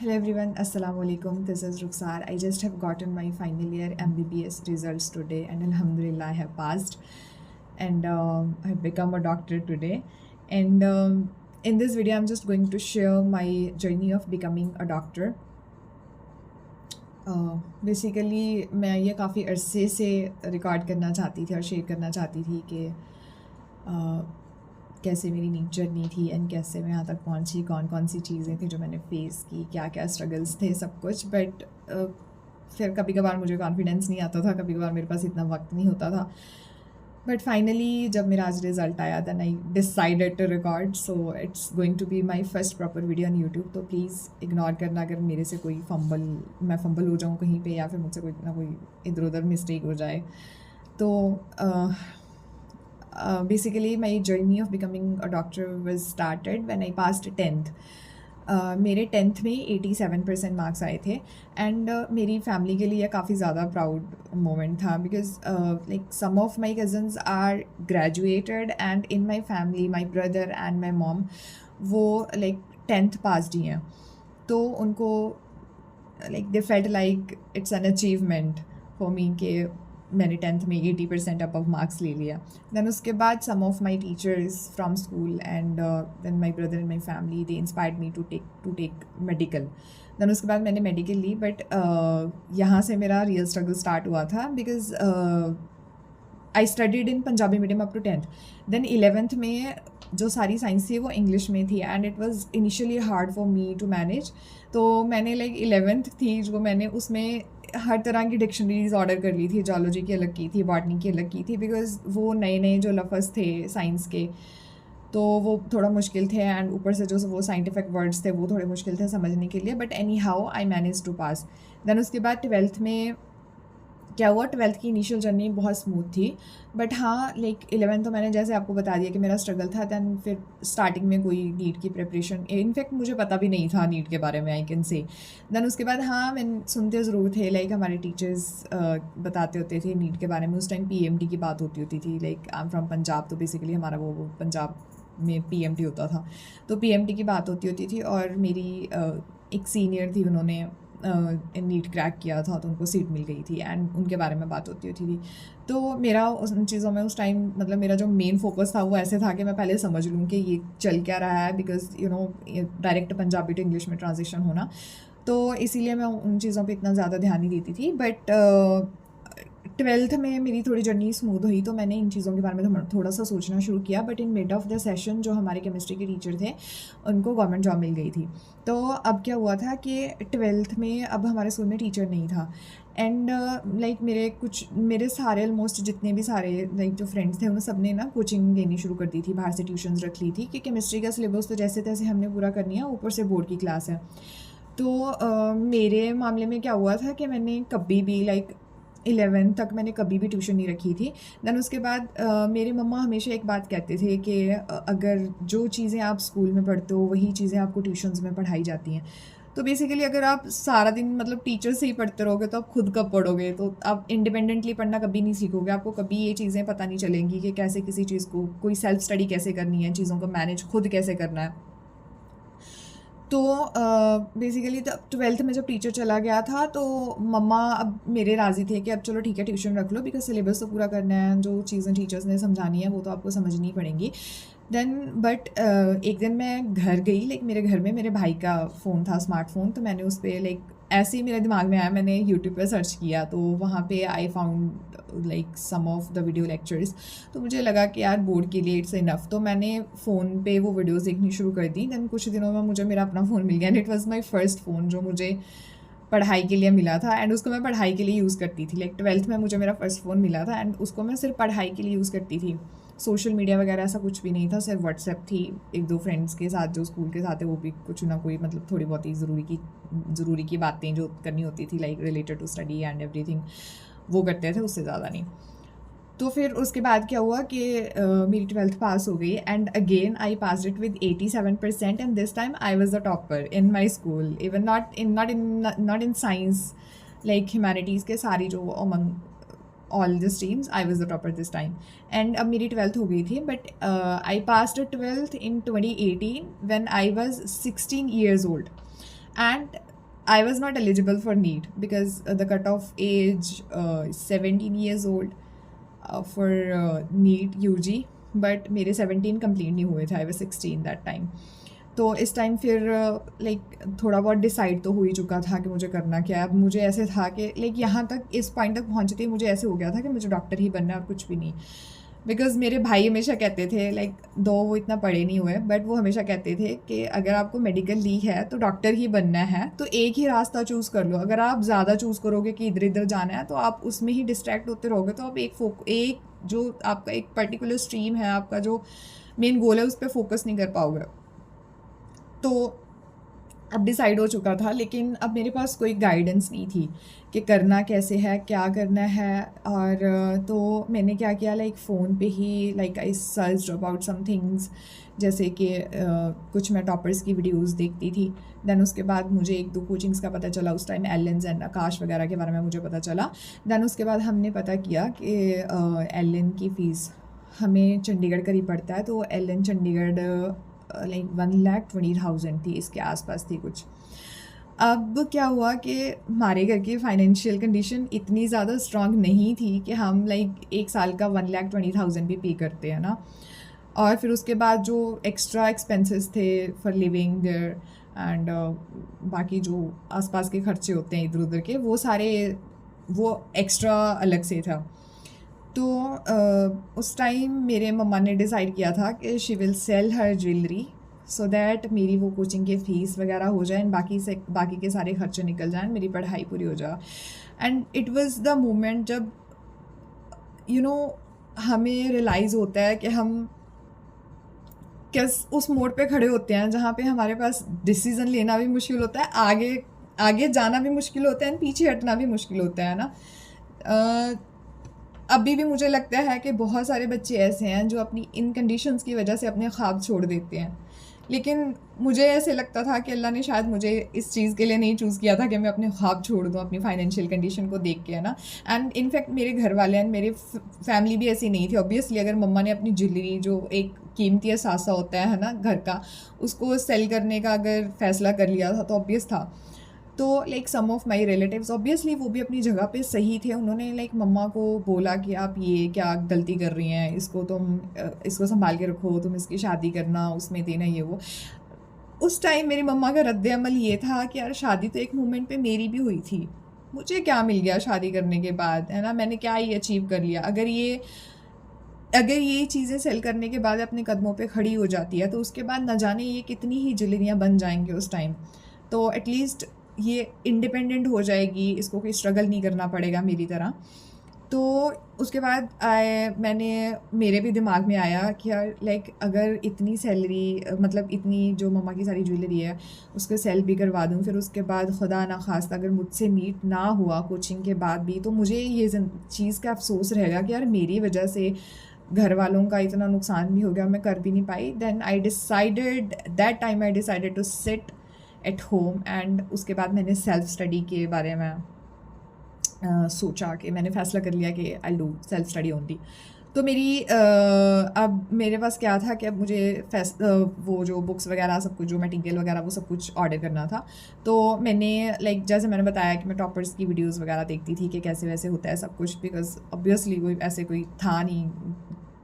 Hello everyone, Assalamu alaikum. This is Ruxar. I just have gotten my final year MBBS results today, and Alhamdulillah, I have passed and I have become a doctor today. And in this video, I'm just going to share my journey of becoming a doctor. Basically मैं ये काफ़ी अरसे से record करना चाहती थी और share करना चाहती थी कि कैसे मेरी नीट जर्नी थी एंड कैसे मैं यहाँ तक पहुँची, कौन कौन सी चीज़ें थी जो मैंने फेस की, क्या क्या स्ट्रगल्स थे, सब कुछ। बट फिर कभी कभार मुझे कॉन्फिडेंस नहीं आता था, कभी कभार मेरे पास इतना वक्त नहीं होता था। बट फाइनली जब मेरा आज रिज़ल्ट आया then I decided to record, so it's going to be my first proper video on YouTube. तो प्लीज़ इग्नोर करना अगर मेरे से कोई मैं फंबल हो जाऊँ कहीं पे, या फिर मुझसे कोई ना कोई इधर उधर मिस्टेक हो जाए। तो basically my journey of becoming a doctor was started when I passed 10th. मेरे 10th में 87% मार्क्स आए थे एंड मेरी फैमिली के लिए काफ़ी ज़्यादा प्राउड मोमेंट था because like some of my cousins are graduated and in my family my brother and my mom वो लाइक 10th पास ही हैं, तो उनको like they felt like it's an achievement for me कि मैंने 10th में 80% above marks ले लिया। दैन उसके बाद some of my teachers from school and then my brother and my family they inspired me to take medical. Then उसके बाद मैंने मेडिकल ली, बट यहाँ से मेरा रियल स्ट्रगल स्टार्ट हुआ था because I studied in Punjabi medium up to 10th। Then 11th में जो सारी साइंस थी वो इंग्लिश में थी and it was initially hard for me to manage. तो मैंने लाइक 11th थी जो मैंने उसमें हर तरह की डिक्शनरीज ऑर्डर कर ली थी। जूलॉजी की अलग की थी, बॉटनी की अलग की थी, बिकॉज वो नए नए जो लफ्ज़ थे साइंस के तो वो थोड़ा मुश्किल थे एंड ऊपर से जो वो साइंटिफिक वर्ड्स थे वो थोड़े मुश्किल थे समझने के लिए। But anyhow I manage to pass. Then उसके बाद 12th में क्या हुआ, 12th की इनिशियल जर्नी बहुत स्मूथ थी, बट हाँ लाइक 11th तो मैंने जैसे आपको बता दिया कि मेरा स्ट्रगल था। दैन फिर स्टार्टिंग में कोई नीट की प्रिपरेशन, इनफैक्ट मुझे पता भी नहीं था नीट के बारे में, आई कैन से। दैन उसके बाद हाँ मैंने सुनते ज़रूर थे, लाइक हमारे टीचर्स बताते होते थे नीट के बारे में। उस टाइम पीएमटी की बात होती थी, like I am from Punjab, तो बेसिकली हमारा वो पंजाब में पीएमटी होता था, तो पीएमटी की बात होती थी। और मेरी एक सीनियर थी, उन्होंने नीट क्रैक किया था तो उनको सीट मिल गई थी एंड उनके बारे में बात होती थी। तो मेरा उन चीज़ों में उस टाइम मतलब मेरा जो मेन फोकस था वो ऐसे था कि मैं पहले समझ लूँ कि ये चल क्या रहा है, because you know direct Punjabi to English में ट्रांजिशन होना, तो इसीलिए मैं उन चीज़ों पे इतना ज़्यादा ध्यान नहीं देती थी। बट 12th में मेरी थोड़ी जर्नी स्मूथ हुई तो मैंने इन चीज़ों के बारे में थोड़ा सा सोचना शुरू किया। But in mid of the session जो हमारे केमिस्ट्री के टीचर थे उनको गवर्नमेंट जॉब मिल गई थी। तो अब क्या हुआ था कि 12th में अब हमारे स्कूल में टीचर नहीं था एंड लाइक मेरे सारे ऑलमोस्ट जितने भी सारे लाइक जो फ्रेंड्स थे उन सब ने ना कोचिंग लेनी शुरू कर दी थी, बाहर से ट्यूशन्स रख ली थी कि केमिस्ट्री का सिलेबस तो जैसे तैसे हमने पूरा करनी है, ऊपर से बोर्ड की क्लास है। तो मेरे मामले में क्या हुआ था कि मैंने कभी भी लाइक 11th तक मैंने कभी भी ट्यूशन नहीं रखी थी। दैन उसके बाद मेरे मम्मा हमेशा एक बात कहते थे कि अगर जो चीज़ें आप स्कूल में पढ़ते हो वही चीज़ें आपको ट्यूशन्स में पढ़ाई जाती हैं। तो बेसिकली अगर आप सारा दिन मतलब टीचर से ही पढ़ते रहोगे तो आप खुद कब पढ़ोगे, तो आप इंडिपेंडेंटली पढ़ना कभी नहीं सीखोगे, आपको कभी ये चीज़ें पता नहीं चलेंगी कि कैसे किसी चीज़ को कोई सेल्फ स्टडी कैसे करनी है, चीज़ों को मैनेज खुद कैसे करना है। तो बेसिकली तब 12th में जब टीचर चला गया था तो मम्मा अब मेरे राज़ी थे कि अब चलो ठीक है ट्यूशन रख लो, बिकॉज सिलेबस तो पूरा करना है, जो चीज़ें टीचर्स ने समझानी है वो तो आपको समझनी पड़ेंगी। देन बट एक दिन मैं घर गई, लाइक मेरे घर में मेरे भाई का फ़ोन था, स्मार्टफोन, तो मैंने उस पर लाइक ऐसे ही मेरे दिमाग में आया, मैंने यूट्यूब पे सर्च किया तो वहाँ पे I found like some of the video lectures. तो मुझे लगा कि यार बोर्ड के लिए इट्स इनफ, तो मैंने फ़ोन पे वो वीडियोस देखनी शुरू कर दी। दैन कुछ दिनों में मुझे मेरा अपना फ़ोन मिल गया and it was my first phone जो मुझे पढ़ाई के लिए मिला था एंड उसको मैं पढ़ाई के लिए यूज़ करती थी। लाइक 12th में मुझे मेरा फर्स्ट फ़ोन मिला था एंड उसको मैं सिर्फ पढ़ाई के लिए यूज़ करती थी। सोशल मीडिया वगैरह ऐसा कुछ भी नहीं था, सिर्फ व्हाट्सएप थी, एक दो फ्रेंड्स के साथ जो स्कूल के साथ है वो भी कुछ ना कोई मतलब थोड़ी बहुत ही ज़रूरी की बातें जो करनी होती थी like related to study and everything वो करते थे, उससे ज़्यादा नहीं। तो फिर उसके बाद क्या हुआ कि मेरी 12th पास हो गई and again I pass it with 87% and this time I was the topper in my school, even not in science like humanities के सारी जो among all the streams I was the topper this time. And अब मेरी 12th हो गई थी, but I passed 12th in 2018 when I was 16 years old and I was not eligible for NEET because the cutoff age is 17 years old for NEET UG, but मेरे 17 complete नहीं हुए थे, I was 16 that time. तो इस time फिर like थोड़ा बहुत decide तो हो ही चुका था कि मुझे करना क्या है। अब मुझे ऐसे था कि लाइक यहाँ तक इस पॉइंट तक पहुँचते ही मुझे ऐसे हो गया था कि मुझे डॉक्टर ही बनना है और कुछ भी नहीं। बिकॉज मेरे भाई हमेशा कहते थे, लाइक दो वो इतना पढ़े नहीं हुए, बट वो हमेशा कहते थे कि अगर आपको मेडिकल ली है तो डॉक्टर ही बनना है, तो एक ही रास्ता चूज़ कर लो। अगर आप ज़्यादा चूज़ करोगे कि इधर इधर जाना है तो आप उसमें ही डिस्ट्रैक्ट होते रहोगे, तो आप एक जो आपका एक पर्टिकुलर स्ट्रीम है, आपका जो मेन गोल है, उस पर फोकस नहीं कर पाओगे। तो अब डिसाइड हो चुका था, लेकिन अब मेरे पास कोई गाइडेंस नहीं थी कि करना कैसे है, क्या करना है। और तो मैंने क्या किया, लाइक फ़ोन पे ही like I search about some things, जैसे कि कुछ मैं टॉपर्स की वीडियोस देखती थी। दैन उसके बाद मुझे एक दो कोचिंग्स का पता चला, उस टाइम एलेंस एंड आकाश वगैरह के बारे में मुझे पता चला। दैन उसके बाद हमने पता किया कि एलन की फ़ीस हमें चंडीगढ़ करीब पड़ता है, तो एलन चंडीगढ़ लाइक 1,20,000 थी, इसके आसपास थी कुछ। अब क्या हुआ कि हमारे घर की फाइनेंशियल कंडीशन इतनी ज़्यादा स्ट्रांग नहीं थी कि हम लाइक एक साल का 1,20,000 भी पे करते हैं ना। और फिर उसके बाद जो एक्स्ट्रा एक्सपेंसेस थे फॉर लिविंग एंड बाकी जो आसपास के खर्चे होते हैं इधर उधर के, वो सारे वो एक्स्ट्रा अलग से था। तो उस टाइम मेरे मम्मा ने डिसाइड किया था कि she will sell her jewellery so that मेरी वो कोचिंग की फ़ीस वगैरह हो जाए एंड बाकी के सारे खर्चे निकल जाएं, मेरी पढ़ाई पूरी हो जाए। And it was the moment जब हमें रियलाइज़ होता है कि हम किस उस मोड़ पे खड़े होते हैं जहाँ पे हमारे पास डिसीज़न लेना भी मुश्किल होता है, आगे जाना भी मुश्किल होता है एंड पीछे हटना भी मुश्किल होता है ना। अभी भी मुझे लगता है कि बहुत सारे बच्चे ऐसे हैं जो अपनी इन कंडीशंस की वजह से अपने ख्वाब छोड़ देते हैं, लेकिन मुझे ऐसे लगता था कि अल्लाह ने शायद मुझे इस चीज़ के लिए नहीं चूज़ किया था कि मैं अपने ख्वाब छोड़ दूँ अपनी फाइनेंशियल कंडीशन को देख के, है ना। एंड इनफैक्ट मेरे घर वाले एंड मेरे फैमिली भी ऐसी नहीं थी। ऑब्वियसली अगर मम्मा ने अपनी ज्वेलरी, जो एक कीमती असासा होता है ना घर का, उसको सेल करने का अगर फ़ैसला कर लिया था तो ऑब्वियस था। तो like some of my relatives obviously वो भी अपनी जगह पे सही थे। उन्होंने लाइक मम्मा को बोला कि आप ये क्या गलती कर रही हैं, इसको संभाल के रखो, तुम इसकी शादी करना, उसमें देना, ये वो। उस टाइम मेरी मम्मा का रद्द अमल ये था कि यार शादी तो एक मोमेंट पे मेरी भी हुई थी, मुझे क्या मिल गया शादी करने के बाद, है ना। मैंने क्या ही अचीव कर लिया। अगर ये चीज़ें सेल करने के बाद अपने कदमों पे खड़ी हो जाती है तो उसके बाद न जाने ये कितनी ही ज्वेलरियाँ बन जाएंगी उस टाइम। तो एटलीस्ट ये इंडिपेंडेंट हो जाएगी, इसको कोई स्ट्रगल नहीं करना पड़ेगा मेरी तरह। तो उसके बाद मेरे भी दिमाग में आया कि यार लाइक अगर इतनी सैलरी, मतलब इतनी जो मम्मा की सारी ज्वेलरी है उसको सेल भी करवा दूँ, फिर उसके बाद खुदा ना खास्ता अगर मुझसे मीट ना हुआ कोचिंग के बाद भी, तो मुझे ये चीज़ का अफसोस रहेगा कि यार मेरी वजह से घर वालों का इतना नुकसान भी हो गया, मैं कर भी नहीं पाई। Then I decided to sit at home and उसके बाद मैंने सेल्फ स्टडी के बारे में सोचा कि मैंने फ़ैसला कर लिया कि I do self study only. तो अब मेरे पास क्या था कि अब मुझे वो जो बुक्स वगैरह सब कुछ, जो मटेरियल वगैरह, वो सब कुछ ऑर्डर करना था। तो मैंने लाइक जैसे मैंने बताया कि मैं टॉपर्स की वीडियोस वगैरह देखती थी कि कैसे वैसे होता है सब कुछ, बिकॉज ऑब्वियसली कोई था नहीं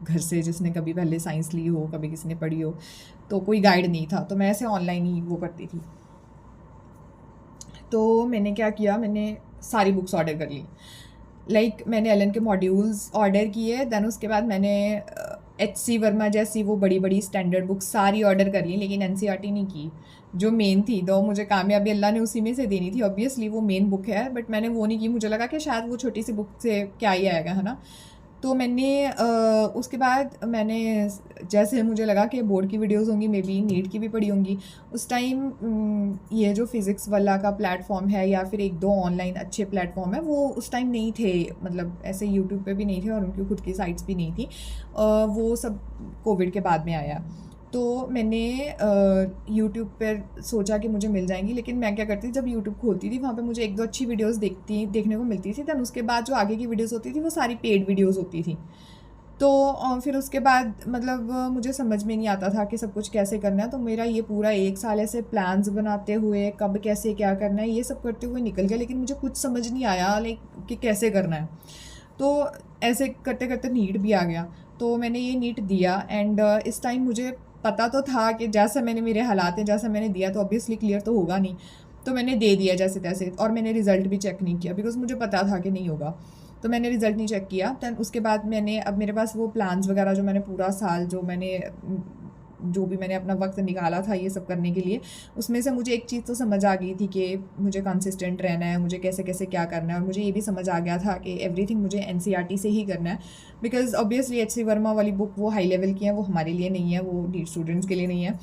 घर से जिसने कभी पहले साइंस ली हो, कभी किसी ने पढ़ी हो, तो कोई गाइड नहीं था। तो मैं ऐसे ऑनलाइन ही वो करती थी। तो मैंने क्या किया, मैंने सारी बुक्स ऑर्डर कर ली। लाइक मैंने एलन के मॉड्यूल्स ऑर्डर किए, दैन उसके बाद मैंने HC वर्मा जैसी वो बड़ी बड़ी स्टैंडर्ड बुक्स सारी ऑर्डर कर ली, लेकिन NCERT नहीं की, जो मेन थी। तो मुझे कामयाबी अल्लाह ने उसी में से देनी थी, ऑब्वियसली वो मेन बुक है, बट मैंने वो नहीं की। मुझे लगा कि शायद वो छोटी सी बुक से क्या ही आएगा, है ना। तो मैंने उसके बाद मैंने जैसे मुझे लगा कि बोर्ड की वीडियोस होंगी, मे बी नीट की भी पढ़ी होंगी। उस टाइम ये जो फिज़िक्स वाला का प्लेटफॉर्म है या फिर एक दो ऑनलाइन अच्छे प्लेटफॉर्म है, वो उस टाइम नहीं थे, मतलब ऐसे यूट्यूब पे भी नहीं थे और उनकी खुद की साइट्स भी नहीं थी। वो सब कोविड के बाद में आया। तो मैंने यूट्यूब पर सोचा कि मुझे मिल जाएंगी, लेकिन मैं क्या करती थी, जब यूट्यूब खोलती थी वहाँ पे मुझे एक दो अच्छी वीडियोस देखने को मिलती थी। दैन उसके बाद जो आगे की वीडियोस होती थी वो सारी पेड वीडियोस होती थी। तो फिर उसके बाद मतलब मुझे समझ में नहीं आता था कि सब कुछ कैसे करना है, तो मेरा ये पूरा 1 साल ऐसे प्लान्स बनाते हुए कब कैसे क्या करना है ये सब करते हुए निकल गया, लेकिन मुझे कुछ समझ नहीं आया लाइक कि कैसे करना है। तो ऐसे करते करते नीट भी आ गया, तो मैंने ये नीट दिया एंड इस टाइम मुझे पता तो था कि जैसा मैंने मेरे हालात हैं जैसा मैंने दिया तो ऑब्वियसली क्लियर तो होगा नहीं, तो मैंने दे दिया जैसे तैसे, और मैंने रिज़ल्ट भी चेक नहीं किया बिकॉज मुझे पता था कि नहीं होगा। तो मैंने रिज़ल्ट नहीं चेक किया। दैन उसके बाद मैंने, अब मेरे पास वो प्लान्स वगैरह जो मैंने पूरा साल जो भी मैंने अपना वक्त निकाला था ये सब करने के लिए, उसमें से मुझे एक चीज़ तो समझ आ गई थी कि मुझे कंसिस्टेंट रहना है, मुझे कैसे कैसे क्या करना है, और मुझे ये भी समझ आ गया था कि एवरीथिंग मुझे एनसीईआरटी से ही करना है, because obviously H C Verma वाली बुक वो हाई लेवल की है, वो हमारे लिए नहीं है, वो नीट स्टूडेंट्स के लिए नहीं है।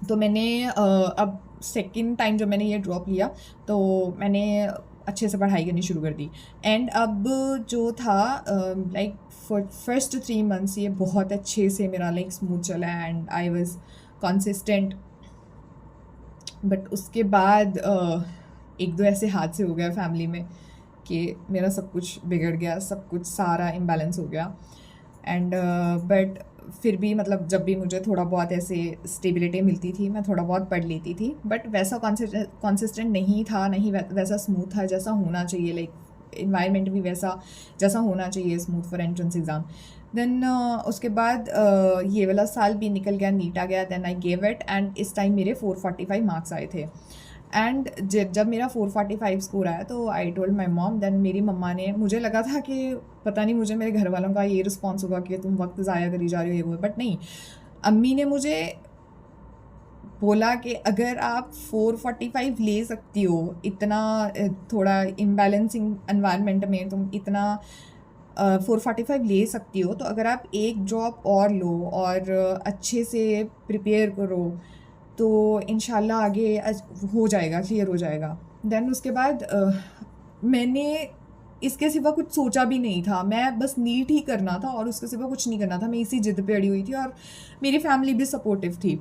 तो मैंने अब सेकंड टाइम जब मैंने ये ड्रॉप लिया तो मैंने अच्छे से पढ़ाई करनी शुरू कर दी। एंड अब जो था लाइक फॉर फर्स्ट 3 मंथ्स ये बहुत अच्छे से मेरा लाइक स्मूथ चला and I was consistent. But उसके बाद एक दो ऐसे हादसे हो गए फैमिली में कि मेरा सब कुछ बिगड़ गया, सब कुछ सारा इम्बैलेंस हो गया। एंड बट फिर भी मतलब जब भी मुझे थोड़ा बहुत ऐसे स्टेबिलिटी मिलती थी मैं थोड़ा बहुत पढ़ लेती थी, बट वैसा कंसिस्टेंट नहीं था, नहीं वैसा स्मूथ था जैसा होना चाहिए, लाइक इन्वायरमेंट भी वैसा जैसा होना चाहिए smooth for entrance exam. Then उसके बाद ये वाला साल भी निकल गया, नीट आ गया, then I gave it and this time मेरे 445 मार्क्स आए थे। एंड जब मेरा 445 स्कोर आया तो I told my mom, then मेरी मम्मा ने, मुझे लगा था कि पता नहीं मुझे मेरे घर वालों का ये रिस्पॉन्स होगा कि तुम वक्त ज़ाया करी जा रही हो ये वो, बट नहीं, अम्मी ने मुझे बोला कि अगर आप 445 ले सकती हो इतना थोड़ा इम्बैलेंसिंग एनवायरनमेंट में, तुम इतना 445 ले सकती हो, तो अगर आप एक जॉब और लो और अच्छे से प्रिपेयर करो तो इंशाल्लाह आगे हो जाएगा, क्लियर हो जाएगा। देन उसके बाद मैंने इसके सिवा कुछ सोचा भी नहीं था, मैं बस नीट ही करना था और उसके सिवा कुछ नहीं करना था, मैं इसी जिद पे अड़ी हुई थी और मेरी फैमिली भी सपोर्टिव थी।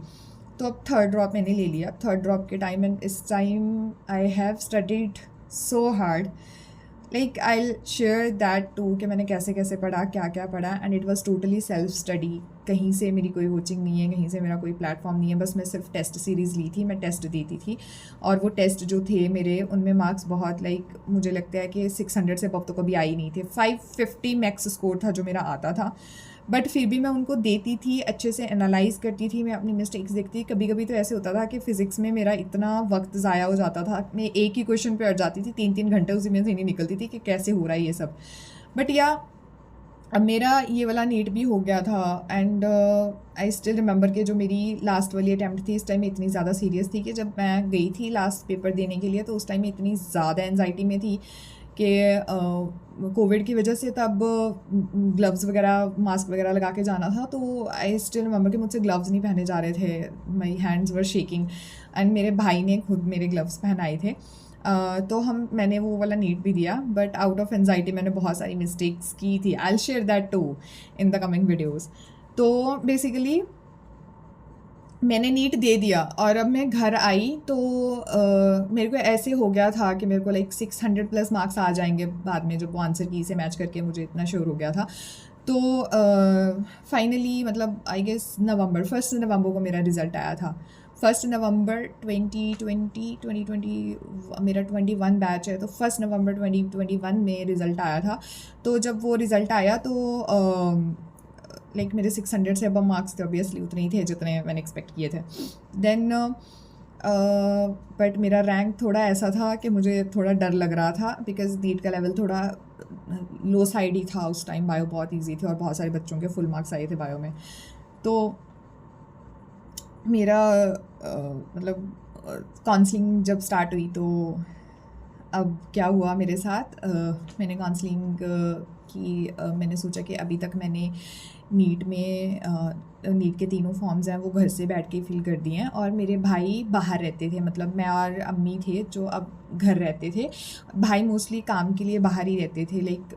तो अब थर्ड ड्रॉप मैंने ले लिया। थर्ड ड्रॉप के time and this time I have studied so hard, like I share that too कि मैंने कैसे कैसे पढ़ा, क्या क्या पढ़ा, and it was totally self study. कहीं से मेरी कोई कोचिंग नहीं है, कहीं से मेरा कोई प्लेटफॉर्म नहीं है, बस मैं सिर्फ टेस्ट सीरीज़ ली थी, मैं टेस्ट देती थी और वो टेस्ट जो थे मेरे उनमें मार्क्स बहुत लाइक मुझे लगता है कि 600 से अब तो कभी आई नहीं थे, 550 मैक्स स्कोर था जो मेरा आता था। बट फिर भी मैं उनको देती थी, अच्छे से एनालाइज करती थी, मैं अपनी मिस्टेक्स देखती थी। कभी कभी तो ऐसे होता था कि फ़िज़िक्स में मेरा इतना वक्त ज़ाया हो जाता था, मैं एक ही क्वेश्चन पे अट जाती थी, 3-3 घंटे उसी में से नहीं निकलती थी कि कैसे हो रहा है ये सब। बट या अब मेरा ये वाला नीट भी हो गया था एंड आई स्टिल रिमेंबर कि जो मेरी लास्ट वाली अटैम्प्ट थी इस टाइम में इतनी ज़्यादा सीरियस थी कि जब मैं गई थी लास्ट पेपर देने के लिए तो उस टाइम में इतनी ज़्यादा एनजाइटी में थी कि कोविड की वजह से तब ग्लव्स वगैरह मास्क वगैरह लगा के जाना था, तो आई स्टिल रिमेंबर कि मुझसे ग्लव्स नहीं पहने जा रहे थे, my hands were shaking and मेरे भाई ने खुद मेरे ग्लव्स पहनाए थे। तो मैंने वो वाला नीट भी दिया, बट आउट ऑफ एनजाइटी मैंने बहुत सारी मिस्टेक्स की थी। I will share that too in the coming videos. तो बेसिकली मैंने नीट दे दिया और अब मैं घर आई तो मेरे को ऐसे हो गया था कि मेरे को लाइक 600 प्लस मार्क्स आ जाएंगे बाद में, जब वो आंसर की से मैच करके मुझे इतना श्योर हो गया था। तो फाइनली मतलब आई गेस नवंबर 1 नवंबर को मेरा रिज़ल्ट आया था। 1 नवंबर 2020 मेरा 21 बैच है, तो 1 नवंबर 2021 में रिज़ल्ट आया था। तो जब वो रिज़ल्ट आया तो लाइक मेरे 600 से अब मार्क्स थे, ऑब्वियसली उतने ही थे जितने मैंने एक्सपेक्ट किए थे। देन बट मेरा रैंक थोड़ा ऐसा था कि मुझे थोड़ा डर लग रहा था बिकॉज नीट का लेवल थोड़ा लो साइड ही था उस टाइम। बायो बहुत इजी थे और बहुत सारे बच्चों के फुल मार्क्स आए थे बायो में। तो मेरा मतलब काउंसलिंग जब स्टार्ट हुई तो अब क्या हुआ मेरे साथ, मैंने काउंसलिंग की, मैंने सोचा कि अभी तक मैंने नीट के 3 फॉर्म्स हैं वो घर से बैठ के फिल कर दिए हैं, और मेरे भाई बाहर रहते थे, मतलब मैं और अम्मी थे जो अब घर रहते थे। भाई मोस्टली काम के लिए बाहर ही रहते थे, लाइक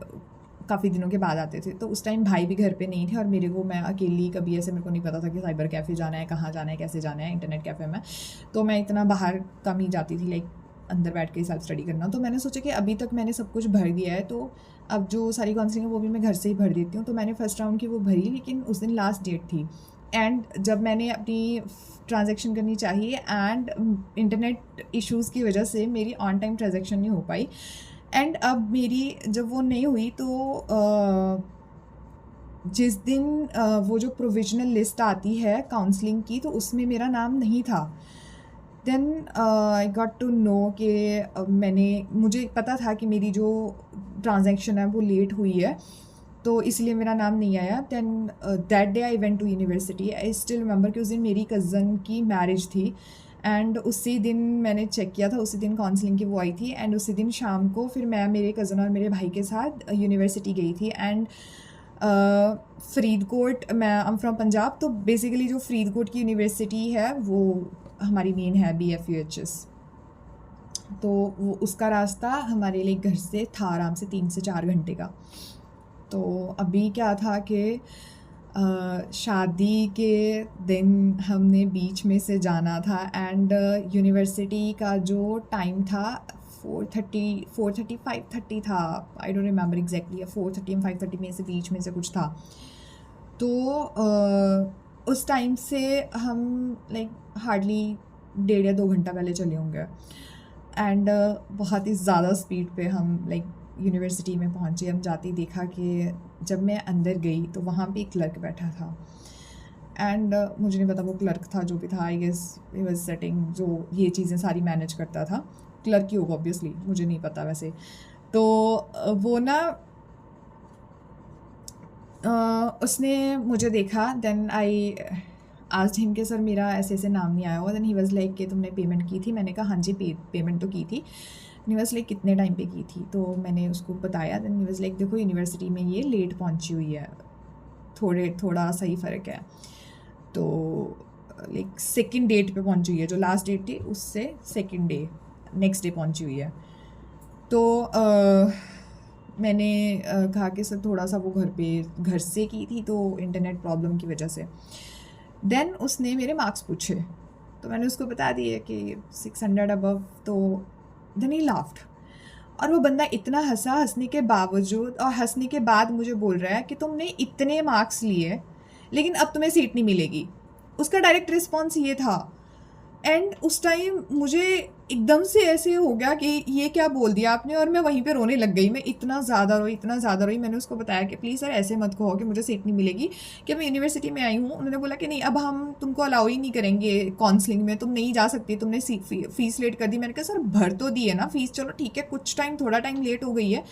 काफ़ी दिनों के बाद आते थे। तो उस टाइम भाई भी घर पे नहीं थे और मैं अकेली, कभी ऐसे मेरे को नहीं पता था कि साइबर कैफ़े जाना है, कहाँ जाना है, कैसे जाना है, इंटरनेट कैफ़े में। तो मैं इतना बाहर कम ही जाती थी, लाइक अंदर बैठ के सेल्फ स्टडी करना। तो मैंने सोचा कि अभी तक मैंने सब कुछ भर दिया है, तो अब जो सारी काउंसलिंग है वो भी मैं घर से ही भर देती हूँ। तो मैंने फर्स्ट राउंड की वो भरी, लेकिन उस दिन लास्ट डेट थी एंड जब मैंने अपनी ट्रांजैक्शन करनी चाहिए एंड इंटरनेट इश्यूज़ की वजह से मेरी ऑन टाइम ट्रांजैक्शन नहीं हो पाई। एंड अब मेरी जब वो नहीं हुई तो जिस दिन वो जो प्रोविजनल लिस्ट आती है काउंसलिंग की, तो उसमें मेरा नाम नहीं था। Then I got to know कि मुझे पता था कि मेरी जो ट्रांजैक्शन है वो लेट हुई है, तो इसलिए मेरा नाम नहीं आया। Then that day I went to university. I still remember कि उस दिन मेरी कज़न की मैरिज थी एंड उसी दिन मैंने चेक किया था, उसी दिन काउंसलिंग की वो आई थी। एंड उसी दिन शाम को फिर मैं मेरे कज़न और मेरे भाई के साथ यूनिवर्सिटी गई थी। एंड फरीदकोट, मैं आई एम फ्रॉम पंजाब, तो बेसिकली जो फरीदकोट की यूनिवर्सिटी है वो हमारी मेन है BFUHS। तो वो उसका रास्ता हमारे लिए घर से था आराम से 3 से 4 घंटे का। तो अभी क्या था कि शादी के दिन हमने बीच में से जाना था एंड यूनिवर्सिटी का जो टाइम था 4:30 5:30 था, आई डोंट रिमेंबर एग्जैक्टली, 4:30 5:30 में से बीच में से कुछ था। तो उस टाइम से हम लाइक हार्डली 1.5 या 2 घंटा पहले चले होंगे एंड बहुत ही ज़्यादा स्पीड पे हम लाइक यूनिवर्सिटी में पहुँचे। हम जाते ही देखा कि जब मैं अंदर गई तो वहाँ पे एक क्लर्क बैठा था एंड मुझे नहीं पता वो क्लर्क था जो भी था, I guess he was setting, जो ये चीज़ें सारी मैनेज करता था। क्लर्क ही होगा ऑब्वियसली, मुझे नहीं पता वैसे। तो वो ना उसने मुझे देखा। देन आई आस्क्ड हिम कि सर मेरा ऐसे ऐसे नाम नहीं आया हुआ। देन ही वाज लाइक कि तुमने पेमेंट की थी? मैंने कहा हाँ जी पेमेंट तो की थी। ही वाज लाइक कितने टाइम पे की थी? तो मैंने उसको बताया। देन ही वाज लाइक देखो यूनिवर्सिटी में ये लेट पहुंची हुई है, थोड़ा सही फ़र्क है। तो लाइक सेकंड डेट पे पहुंची हुई है, जो लास्ट डेट थी उससे सेकंड डे नेक्स्ट डे पहुंची हुई है। तो मैंने कहा कि सर थोड़ा सा वो घर से की थी तो इंटरनेट प्रॉब्लम की वजह से। देन उसने मेरे मार्क्स पूछे तो मैंने उसको बता दिए कि 600 अबव। तो देन ही लाफ्ड और वो बंदा इतना हंसा, हंसने के बावजूद और हंसने के बाद मुझे बोल रहा है कि तुमने इतने मार्क्स लिए लेकिन अब तुम्हें सीट नहीं मिलेगी। उसका डायरेक्ट रिस्पॉन्स ये था। एंड उस टाइम मुझे एकदम से ऐसे हो गया कि ये क्या बोल दिया आपने, और मैं वहीं पे रोने लग गई। मैं इतना ज़्यादा रोई। मैंने उसको बताया कि प्लीज़ सर ऐसे मत कहो कि मुझे सीट नहीं मिलेगी, कि मैं यूनिवर्सिटी में आई हूँ। उन्होंने बोला कि नहीं अब हम तुमको अलाउ ही नहीं करेंगे काउंसलिंग में, तुम नहीं जा सकती, तुमने फ़ीस लेट कर दी। मैंने कहा सर भर तो दी है ना फ़ीस, चलो ठीक है कुछ टाइम थोड़ा टाइम लेट हो गई है।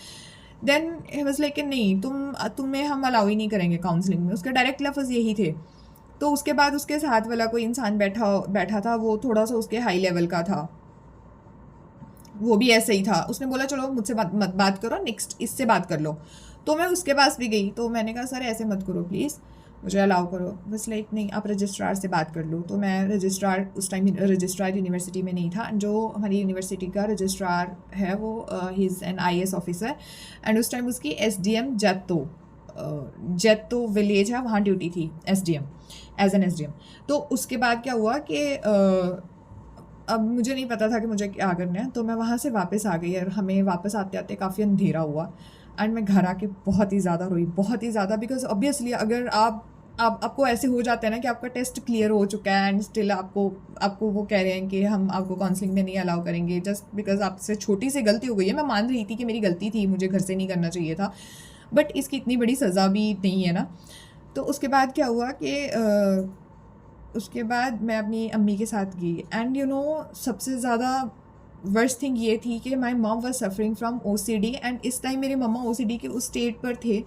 देन ही वाज लाइक नहीं तुम्हें हम अलाउ ही नहीं करेंगे काउंसलिंग में। उसके डायरेक्ट लफ्ज़ यही थे। तो उसके बाद उसके साथ वाला कोई इंसान बैठा था, वो थोड़ा सा उसके हाई लेवल का था, वो भी ऐसे ही था। उसने बोला चलो मुझसे मत बात करो, नेक्स्ट इससे बात कर लो। तो मैं उसके पास भी गई तो मैंने कहा सर ऐसे मत करो प्लीज़, मुझे अलाउ करो। बस लाइक नहीं आप रजिस्ट्रार से बात कर लो। तो मैं रजिस्ट्रार, उस टाइम रजिस्ट्रार यूनिवर्सिटी में नहीं था, जो हमारी यूनिवर्सिटी का रजिस्ट्रार है वो he is an IAS officer and उस टाइम उसकी SDM जैतो विलेज है वहाँ ड्यूटी थी SDM एज एन SDM। तो उसके बाद क्या हुआ कि अब मुझे नहीं पता था कि मुझे क्या करना है, तो मैं वहाँ से वापस आ गई और हमें वापस आते आते काफ़ी अंधेरा हुआ एंड मैं घर आके बहुत ही ज़्यादा रोई, बहुत ही ज़्यादा। बिकॉज ऑब्वियसली अगर आपको ऐसे हो जाता है ना कि आपका टेस्ट क्लियर हो चुका है एंड स्टिल आपको वो कह रहे हैं कि हम आपको काउंसलिंग में नहीं अलाउ करेंगे जस्ट बिकॉज आपसे छोटी सी गलती हो गई है। मैं मान रही थी कि मेरी गलती थी, मुझे घर से नहीं करना चाहिए था, बट इसकी इतनी बड़ी सज़ा भी नहीं है ना। तो उसके बाद क्या हुआ कि उसके बाद मैं अपनी अम्मी के साथ गई एंड यू नो सबसे ज़्यादा वर्स्ट थिंग ये थी कि my mom was suffering from OCD and this time मेरे मम्मा OCD के उस स्टेट पर थे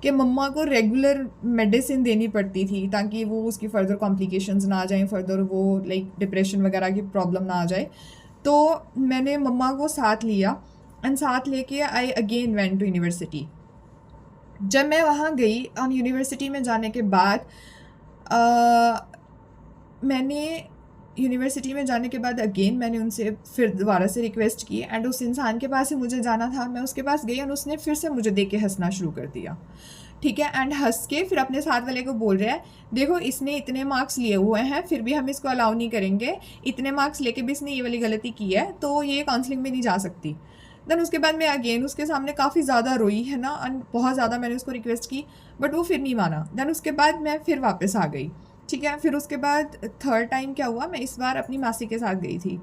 कि मम्मा को रेगुलर मेडिसिन देनी पड़ती थी ताकि वो उसकी फ़र्दर कॉम्प्लिकेशंस ना आ जाएं, फर्दर वो लाइक डिप्रेशन वगैरह की प्रॉब्लम ना आ जाए। तो मैंने मम्मा को साथ लिया एंड साथ लेके I again went to university. जब मैं वहाँ गई और यूनिवर्सिटी में जाने के बाद मैंने यूनिवर्सिटी में जाने के बाद अगेन मैंने उनसे फिर दोबारा से रिक्वेस्ट की एंड उस इंसान के पास ही मुझे जाना था। मैं उसके पास गई और उसने फिर से मुझे देख के हंसना शुरू कर दिया। ठीक है। एंड हंस के फिर अपने साथ वाले को बोल रहा है, देखो इसने इतने मार्क्स लिए हुए हैं फिर भी हम इसको अलाउ नहीं करेंगे, इतने मार्क्स लेके भी इसने ये वाली गलती की है तो ये काउंसलिंग में नहीं जा सकती। देन उसके बाद मैं अगेन उसके सामने काफ़ी ज़्यादा रोई है ना, एंड बहुत ज़्यादा मैंने उसको रिक्वेस्ट की, बट वो फिर नहीं माना। देन उसके बाद मैं फिर वापस आ गई, ठीक है। फिर उसके बाद थर्ड टाइम क्या हुआ, मैं इस बार अपनी मासी के साथ गई थी।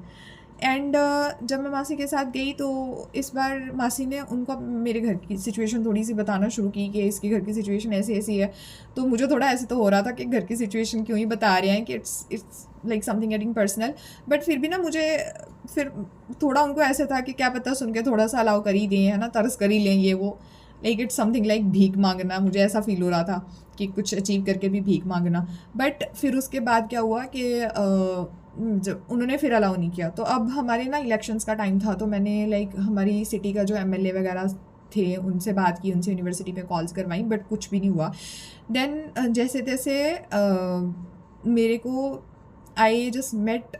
एंड जब मैं मासी के साथ गई तो इस बार मासी ने उनको मेरे घर की सिचुएशन थोड़ी सी बताना शुरू की कि इसकी घर की सिचुएशन ऐसी ऐसी है। तो मुझे थोड़ा ऐसे तो हो रहा था कि घर की सिचुएशन क्यों ही बता रहे हैं, कि it's like something getting personal. But फिर भी ना मुझे फिर थोड़ा उनको ऐसे था कि क्या पता सुन के थोड़ा सा अलाउ कर ही दें, है ना, तरस कर ही लें ये वो, लाइक इट्स समथिंग लाइक भीख मांगना। मुझे ऐसा फील हो रहा था कि कुछ अचीव करके भी भीख मांगना। बट फिर उसके बाद क्या हुआ कि जब उन्होंने फिर अलाउ नहीं किया, तो अब हमारे ना इलेक्शंस का टाइम था, तो मैंने लाइक हमारी सिटी का जो एमएलए वगैरह थे उनसे बात की, उनसे यूनिवर्सिटी पे कॉल्स करवाई, बट कुछ भी नहीं हुआ। देन जैसे तैसे मेरे को I just met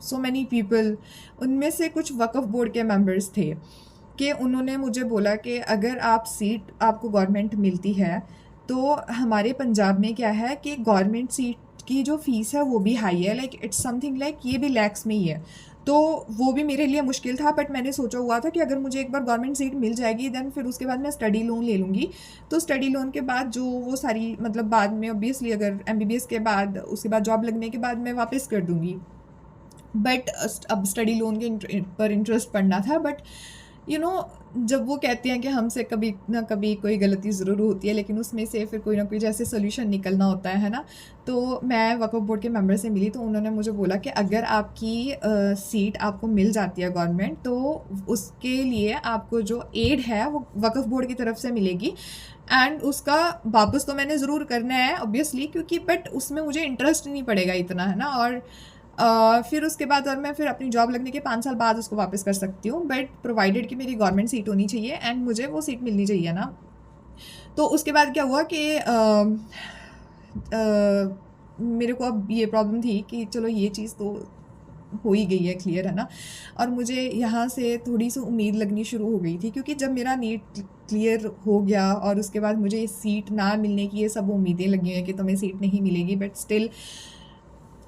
so many people, उनमें से कुछ वक्फ बोर्ड के मेंबर्स थे कि उन्होंने मुझे बोला कि अगर आप सीट आपको गवर्नमेंट मिलती है तो हमारे पंजाब में क्या है कि गवर्नमेंट सीट की जो फ़ीस है वो भी हाई है, लाइक इट्स समथिंग लाइक ये भी लैक्स में ही है। तो वो भी मेरे लिए मुश्किल था, बट मैंने सोचा हुआ था कि अगर मुझे एक बार गवर्नमेंट सीट मिल जाएगी देन फिर उसके बाद मैं स्टडी लोन ले लूँगी। तो स्टडी लोन के बाद जो वो सारी मतलब बाद में ऑब्वियसली अगर एमबीबीएस के बाद उसके बाद जॉब लगने के बाद मैं वापस कर दूँगी। बट अब स्टडी लोन के पर इंटरेस्ट पड़ना था। बट यू नो जब वो कहते हैं कि हमसे कभी ना कभी कोई गलती ज़रूर होती है, लेकिन उसमें से फिर कोई ना कोई जैसे सोल्यूशन निकलना होता है ना। तो मैं वक्फ बोर्ड के मेंबर से मिली, तो उन्होंने मुझे बोला कि अगर आपकी सीट आपको मिल जाती है गवर्नमेंट, तो उसके लिए आपको जो एड है वो वक्फ बोर्ड की तरफ से मिलेगी। एंड उसका वापस तो मैंने ज़रूर करना है ऑब्वियसली, क्योंकि बट उसमें मुझे इंटरेस्ट नहीं पड़ेगा इतना, है ना। और फिर उसके बाद और मैं फिर अपनी जॉब लगने के 5 साल बाद उसको वापस कर सकती हूँ, बट प्रोवाइडेड कि मेरी गवर्नमेंट सीट होनी चाहिए एंड मुझे वो सीट मिलनी चाहिए ना। तो उसके बाद क्या हुआ कि मेरे को अब ये प्रॉब्लम थी कि चलो ये चीज़ तो हो ही गई है क्लियर, है ना। और मुझे यहाँ से थोड़ी सी उम्मीद लगनी शुरू हो गई थी, क्योंकि जब मेरा नीट क्लियर हो गया और उसके बाद मुझे सीट ना मिलने की ये सब उम्मीदें लगी हैं कि तुम्हें सीट नहीं मिलेगी, बट स्टिल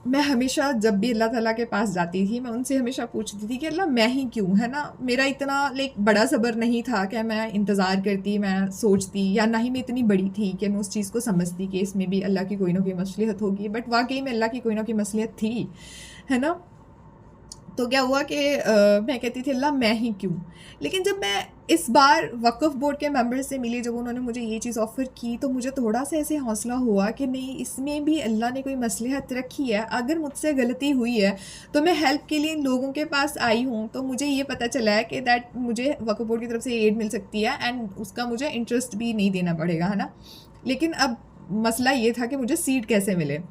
मैं हमेशा जब भी अल्लाह ताला के पास जाती थी मैं उनसे हमेशा पूछती थी कि अल्लाह मैं ही क्यों, है ना। मेरा इतना लाइक बड़ा सब्र नहीं था कि मैं इंतज़ार करती, मैं सोचती, या ना ही मैं इतनी बड़ी थी कि मैं उस चीज़ को समझती कि इसमें भी अल्लाह की कोई ना कोई मसलियत होगी। बट वाकई में अल्लाह की कोई ना कोई मसलियत थी, है ना। तो क्या हुआ कि मैं कहती थी अल्लाह मैं ही क्यों। लेकिन जब मैं इस बार वक्फ बोर्ड के मेंबर से मिली, जब उन्होंने मुझे ये चीज़ ऑफ़र की, तो मुझे थोड़ा सा ऐसे हौसला हुआ कि नहीं, इसमें भी अल्लाह ने कोई मसलहत रखी है। अगर मुझसे गलती हुई है तो मैं हेल्प के लिए इन लोगों के पास आई हूँ, तो मुझे ये पता चला है कि दैट मुझे वक्फ बोर्ड की तरफ से एड मिल सकती है एंड उसका मुझे इंटरेस्ट भी नहीं देना पड़ेगा, है ना। लेकिन अब मसला ये था कि मुझे सीट कैसे मिले।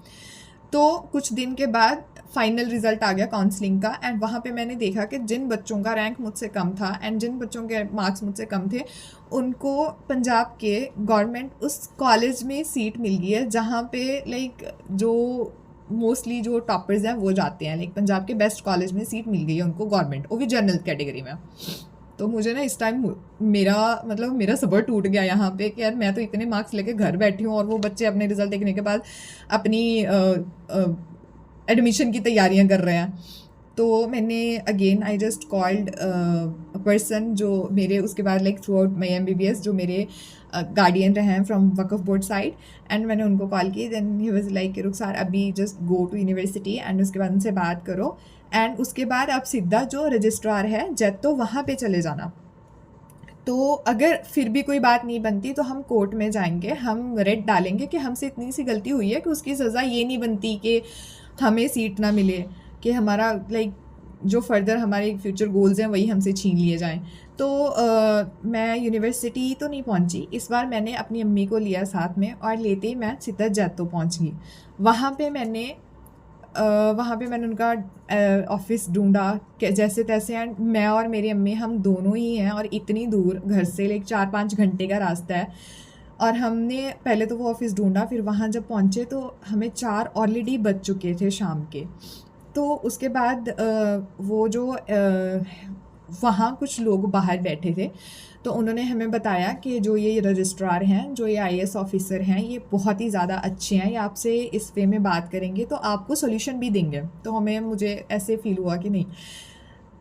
तो कुछ दिन के बाद फाइनल रिज़ल्ट आ गया काउंसलिंग का, एंड वहाँ पे मैंने देखा कि जिन बच्चों का रैंक मुझसे कम था एंड जिन बच्चों के मार्क्स मुझसे कम थे, उनको पंजाब के गवर्नमेंट उस कॉलेज में सीट मिल गई है जहाँ पे लाइक जो मोस्टली जो टॉपर्स हैं वो जाते हैं। लाइक पंजाब के बेस्ट कॉलेज में सीट मिल गई है उनको गवर्नमेंट, वो भी जनरल कैटेगरी में। तो मुझे ना इस टाइम मेरा सब्र टूट गया यहाँ पे कि यार मैं तो इतने मार्क्स लेके घर बैठी हूँ और वो बच्चे अपने रिजल्ट देखने के बाद अपनी एडमिशन की तैयारियां कर रहे हैं। तो मैंने again I just called person जो मेरे उसके बाद like throughout my MBBS जो मेरे गार्डियन रहे हैं from Waqf board side, and मैंने उनको कॉल की। Then he was like Rukhsar अभी just go to university and उसके बाद उनसे बात करो, एंड उसके बाद आप सीधा जो रजिस्ट्रार है जैतो वहाँ पे चले जाना। तो अगर फिर भी कोई बात नहीं बनती तो हम कोर्ट में जाएंगे, हम रेट डालेंगे कि हमसे इतनी सी गलती हुई है कि उसकी सज़ा ये नहीं बनती कि हमें सीट ना मिले, कि हमारा लाइक जो फर्दर हमारे फ्यूचर गोल्स हैं वही हमसे छीन लिए जाएं। तो मैं यूनिवर्सिटी तो नहीं पहुंची इस बार, मैंने अपनी अम्मी को लिया साथ में और लेते ही मैं सीधा जैतो पहुंच गई। वहाँ पे मैंने उनका ऑफिस ढूंढा जैसे तैसे, एंड मैं और मेरी अम्मी हम दोनों ही हैं और इतनी दूर घर से लाइक 4-5 घंटे का रास्ता है। और हमने पहले तो वो ऑफिस ढूंढा, फिर वहाँ जब पहुँचे तो हमें 4 ऑलरेडी बज चुके थे शाम के। तो उसके बाद वो जो वहाँ कुछ लोग बाहर बैठे थे, तो उन्होंने हमें बताया कि जो ये रजिस्ट्रार हैं, जो ये आईएएस ऑफिसर हैं, ये बहुत ही ज़्यादा अच्छे हैं, ये आपसे इस वे में बात करेंगे तो आपको सोल्यूशन भी देंगे। तो मुझे ऐसे फील हुआ कि नहीं,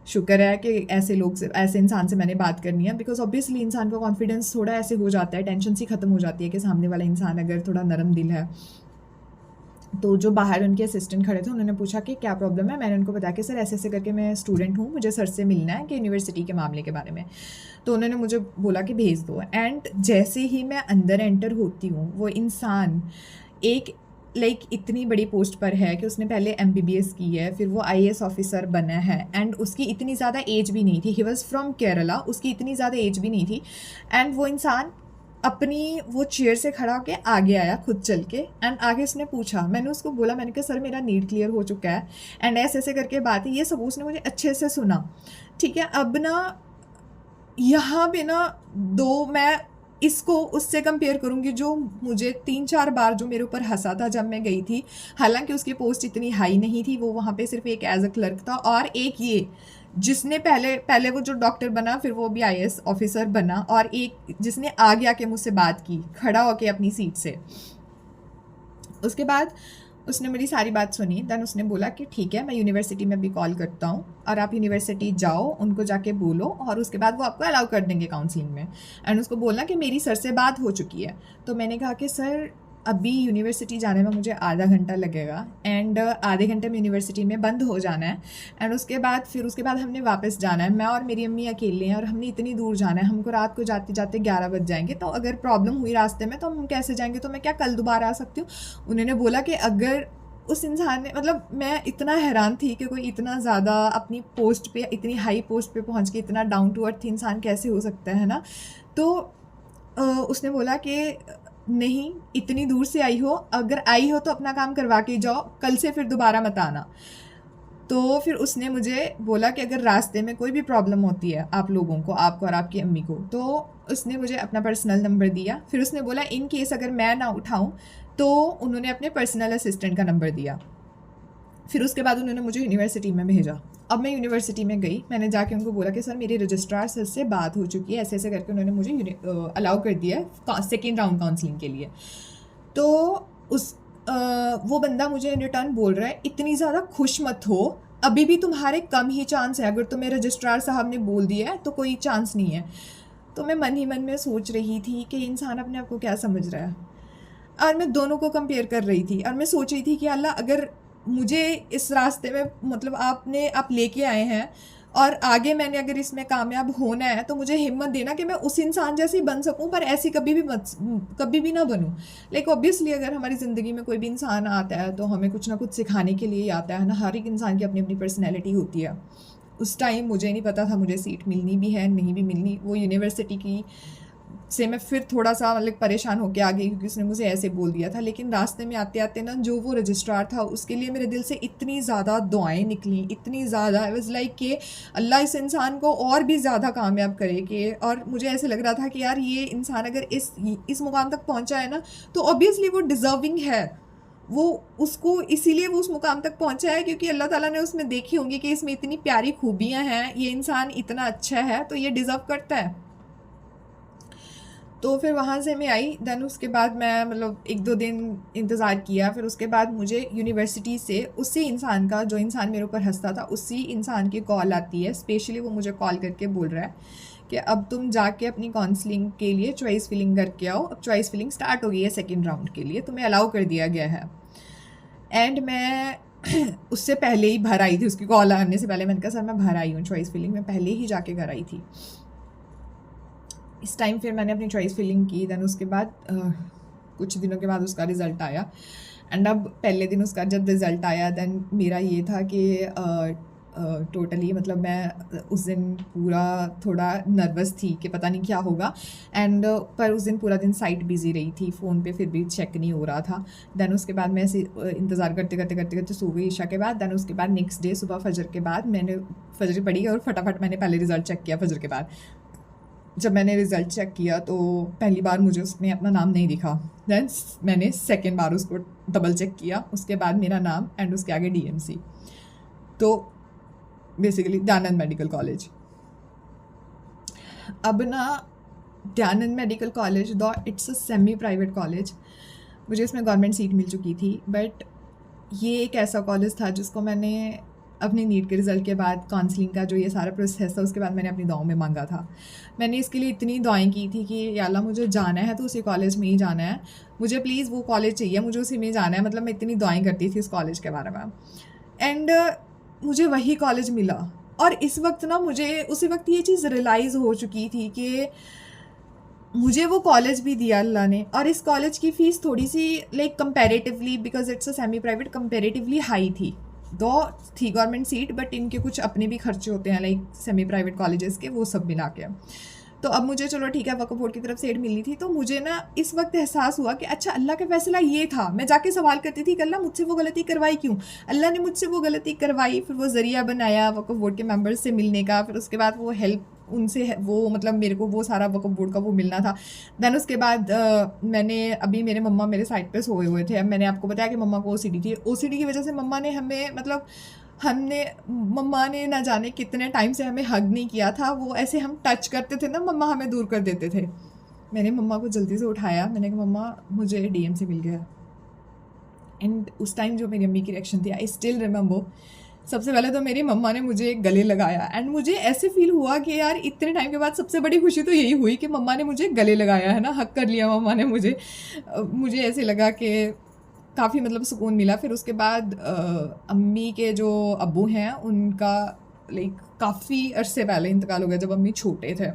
शुक्र है कि ऐसे लोग से, ऐसे इंसान से मैंने बात करनी है, बिकॉज ऑब्वियसली इंसान का कॉन्फिडेंस थोड़ा ऐसे हो जाता है, टेंशन सी ख़त्म हो जाती है कि सामने वाला इंसान अगर थोड़ा नरम दिल है। तो जो बाहर उनके असिस्टेंट खड़े थे, उन्होंने पूछा कि क्या प्रॉब्लम है। मैंने उनको बताया कि सर ऐसे ऐसे करके मैं स्टूडेंट हूँ, मुझे सर से मिलना है कि यूनिवर्सिटी के मामले के बारे में। तो उन्होंने मुझे बोला कि भेज दो। एंड जैसे ही मैं अंदर एंटर होती हूँ, वो इंसान एक इतनी बड़ी पोस्ट पर है कि उसने पहले एमबीबीएस की है, फिर वो आईएएस ऑफिसर बना है, एंड उसकी इतनी ज़्यादा एज भी नहीं थी। ही वॉज फ्रॉम केरला, उसकी इतनी ज़्यादा एज भी नहीं थी। एंड वो इंसान अपनी वो चेयर से खड़ा होकर आगे आया खुद चल के, एंड आगे उसने पूछा। मैंने उसको बोला, मैंने कहा सर मेरा नीट क्लियर हो चुका है, एंड ऐसे ऐसे करके बात है, ये सब उसने मुझे अच्छे से सुना। ठीक है, अब ना यहाँ पे ना मैं इसको उससे कंपेयर करूँगी जो मुझे 3-4 बार जो मेरे ऊपर हंसा था जब मैं गई थी। हालांकि उसकी पोस्ट इतनी हाई नहीं थी, वो वहाँ पे सिर्फ एक एज अ क्लर्क था, और एक ये जिसने पहले वो जो डॉक्टर बना, फिर वो भी आईएएस ऑफिसर बना, और एक जिसने आगे आके मुझसे बात की खड़ा होके अपनी सीट से। उसके बाद उसने मेरी सारी बात सुनी। देन उसने बोला कि ठीक है, मैं यूनिवर्सिटी में भी कॉल करता हूँ, और आप यूनिवर्सिटी जाओ, उनको जाके बोलो, और उसके बाद वो आपको अलाउ कर देंगे काउंसलिंग में। एंड उसको बोलना कि मेरी सर से बात हो चुकी है। तो मैंने कहा कि सर अभी यूनिवर्सिटी जाने में मुझे आधा घंटा लगेगा, एंड आधे घंटे में यूनिवर्सिटी में बंद हो जाना है, एंड उसके बाद हमने वापस जाना है। मैं और मेरी अम्मी अकेले हैं, और हमने इतनी दूर जाना है, हमको रात को जाते जाते 11 बज जाएंगे। तो अगर प्रॉब्लम हुई रास्ते में तो हम कैसे जाएंगे, तो मैं क्या कल दोबारा आ सकती हूँ? उन्होंने बोला कि अगर उस इंसान ने, मतलब मैं इतना हैरान थी कि कोई इतना ज़्यादा अपनी पोस्ट पे, इतनी हाई पोस्ट पे पहुँच के इतना डाउन टू अर्थ इंसान कैसे हो सकता है ना। तो उसने बोला कि नहीं, इतनी दूर से आई हो, अगर आई हो तो अपना काम करवा के जाओ, कल से फिर दोबारा मत आना। तो फिर उसने मुझे बोला कि अगर रास्ते में कोई भी प्रॉब्लम होती है आप लोगों को, आपको और आपकी अम्मी को, तो उसने मुझे अपना पर्सनल नंबर दिया। फिर उसने बोला इन केस अगर मैं ना उठाऊं, तो उन्होंने अपने पर्सनल असिस्टेंट का नंबर दिया। फिर उसके बाद उन्होंने मुझे यूनिवर्सिटी में भेजा। अब मैं यूनिवर्सिटी में गई, मैंने जाके उनको बोला कि सर मेरी रजिस्ट्रार सर से बात हो चुकी है, ऐसे ऐसे करके उन्होंने मुझे अलाउ कर दिया है सेकेंड राउंड काउंसलिंग के लिए। तो वो बंदा मुझे इन रिटर्न बोल रहा है, इतनी ज़्यादा खुश मत हो, अभी भी तुम्हारे कम ही चांस है, अगर तुम्हें रजिस्ट्रार साहब ने बोल दिया है तो कोई चांस नहीं है। तो मैं मन ही मन में सोच रही थी कि इंसान अपने आप को क्या समझ रहा है, और मैं दोनों को कंपेयर कर रही थी, और मैं सोच रही थी कि अल्लाह अगर मुझे इस रास्ते में, मतलब आप लेके आए हैं, और आगे मैंने अगर इसमें कामयाब होना है, तो मुझे हिम्मत देना कि मैं उस इंसान जैसी बन सकूं, पर ऐसी कभी भी ना बनूं। लाइक ऑब्वियसली अगर हमारी ज़िंदगी में कोई भी इंसान आता है तो हमें कुछ ना कुछ सिखाने के लिए आता है ना। हर एक इंसान की अपनी अपनी पर्सनैलिटी होती है। उस टाइम मुझे नहीं पता था मुझे सीट मिलनी भी है नहीं भी मिलनी। वो यूनिवर्सिटी की से मैं फिर थोड़ा सा मतलब परेशान होकर आ गई, क्योंकि उसने मुझे ऐसे बोल दिया था। लेकिन रास्ते में आते आते ना, जो वो रजिस्ट्रार था, उसके लिए मेरे दिल से इतनी ज़्यादा दुआएं निकली, इतनी ज़्यादा, आई वाज लाइक कि अल्लाह इस इंसान को और भी ज़्यादा कामयाब करे। कि और मुझे ऐसे लग रहा था कि यार ये इंसान अगर इस मुकाम तक पहुंचा है ना, तो ऑब्वियसली वो डिज़र्विंग है। वो उसको इसीलिए वो उस मुकाम तक पहुंचा है क्योंकि अल्लाह ताला ने उसमें देखी होंगी कि इसमें इतनी प्यारी खूबियां हैं, ये इंसान इतना अच्छा है, तो ये डिज़र्व करता है। तो फिर वहाँ से मैं आई। देन उसके बाद मैं मतलब 1-2 दिन इंतज़ार किया। फिर उसके बाद मुझे यूनिवर्सिटी से उसी इंसान का, जो इंसान मेरे ऊपर हंसता था, उसी इंसान की कॉल आती है। स्पेशली वो मुझे कॉल करके बोल रहा है कि अब तुम जाके अपनी काउंसलिंग के लिए चॉइस फिलिंग करके आओ। अब चॉइस फिलिंग स्टार्ट हो गई है सेकेंड राउंड के लिए, तुम्हें अलाउ कर दिया गया है। एंड मैं उससे पहले ही भर आई थी, उसकी कॉल आने से पहले। मैंने कहा सर मैं भर आई हूँ चॉइस फिलिंग, मैं पहले ही जाके घर आई थी। इस टाइम फिर मैंने अपनी चॉइस फिलिंग की। देन उसके बाद कुछ दिनों के बाद उसका रिज़ल्ट आया। एंड अब पहले दिन उसका जब रिज़ल्ट आया, देन मेरा ये था कि टोटली मतलब मैं उस दिन पूरा थोड़ा नर्वस थी कि पता नहीं क्या होगा। एंड पर उस दिन पूरा दिन साइट बिज़ी रही थी, फ़ोन पे फिर भी चेक नहीं हो रहा था। देन उसके बाद मैं ऐसे इंतज़ार करते करते करते करते सो गई ईशा के बाद। देन उसके बाद नेक्स्ट डे सुबह फजर के बाद मैंने फजर पढ़ी और फटाफट मैंने पहले रिज़ल्ट चेक किया। फजर के बाद जब मैंने रिज़ल्ट चेक किया तो पहली बार मुझे उसमें अपना नाम नहीं दिखा। दैन मैंने सेकेंड बार उसको डबल चेक किया, उसके बाद मेरा नाम एंड उसके आगे डीएमसी। तो बेसिकली दयानंद मेडिकल कॉलेज। अब ना दयानंद मेडिकल कॉलेज, दो it's a semi private college, मुझे इसमें गवर्नमेंट सीट मिल चुकी थी, बट ये एक ऐसा कॉलेज था जिसको मैंने अपनी नीट के रिज़ल्ट के बाद, काउंसलिंग का जो ये सारा प्रोसेस था उसके बाद मैंने अपनी दुआओं में मांगा था। मैंने इसके लिए इतनी दुआएं की थी कि या अल्लाह मुझे जाना है तो उसी कॉलेज में ही जाना है, मुझे प्लीज़ वो कॉलेज चाहिए, मुझे उसी में जाना है। मतलब मैं इतनी दुआएं करती थी इस कॉलेज के बारे में, एंड मुझे वही कॉलेज मिला। और इस वक्त ना मुझे उसी वक्त ये चीज़ रियलाइज़ हो चुकी थी कि मुझे वो कॉलेज भी दिया अल्लाह ने, और इस कॉलेज की फ़ीस थोड़ी सी like comparatively, because it's a semi private, comparatively high थी। दो थी गवर्नमेंट सीट, बट इनके कुछ अपने भी खर्चे होते हैं लाइक सेमी प्राइवेट कॉलेजेस के, वो सब मिला के। तो अब मुझे चलो ठीक है वक्फ बोर्ड की तरफ से एड मिली थी, तो मुझे ना इस वक्त एहसास हुआ कि अच्छा अल्लाह का फैसला ये था। मैं जाके सवाल करती थी कि अल्लाह मुझसे वो गलती करवाई क्यों, अल्लाह ने मुझसे वो गलती करवाई, फिर वो ज़रिया बनाया वक्फ बोर्ड के मेंबर्स से मिलने का, फिर उसके बाद वो हेल्प उनसे, वो मतलब मेरे को वो सारा वक्फ बोर्ड का वो मिलना था। दैन उसके बाद मैंने अभी, मेरे मम्मा मेरे साइड पे सोए हुए थे, अब मैंने आपको बताया कि मम्मा को ओसीडी थी, ओसीडी की वजह से मम्मा ने हमें, मतलब मम्मा ने ना जाने कितने टाइम से हमें हग नहीं किया था। वो ऐसे हम टच करते थे ना, मम्मा हमें दूर कर देते थे। मैंने मम्मा को जल्दी से उठाया, मैंने कहा मम्मा मुझे डीएमसी मिल गया। एंड उस टाइम जो मेरी अम्मी की रिएक्शन थी, आई स्टिल रिमेंबर। सबसे पहले तो मेरी मम्मा ने मुझे गले लगाया, एंड मुझे ऐसे फील हुआ कि यार इतने टाइम के बाद सबसे बड़ी खुशी तो यही हुई कि मम्मा ने मुझे गले लगाया है ना, हक कर लिया मम्मा ने मुझे। मुझे ऐसे लगा कि काफ़ी मतलब सुकून मिला। फिर उसके बाद अम्मी के जो अब्बू हैं उनका लाइक काफ़ी अरसे पहले इंतकाल हो गया, जब अम्मी छोटे थे।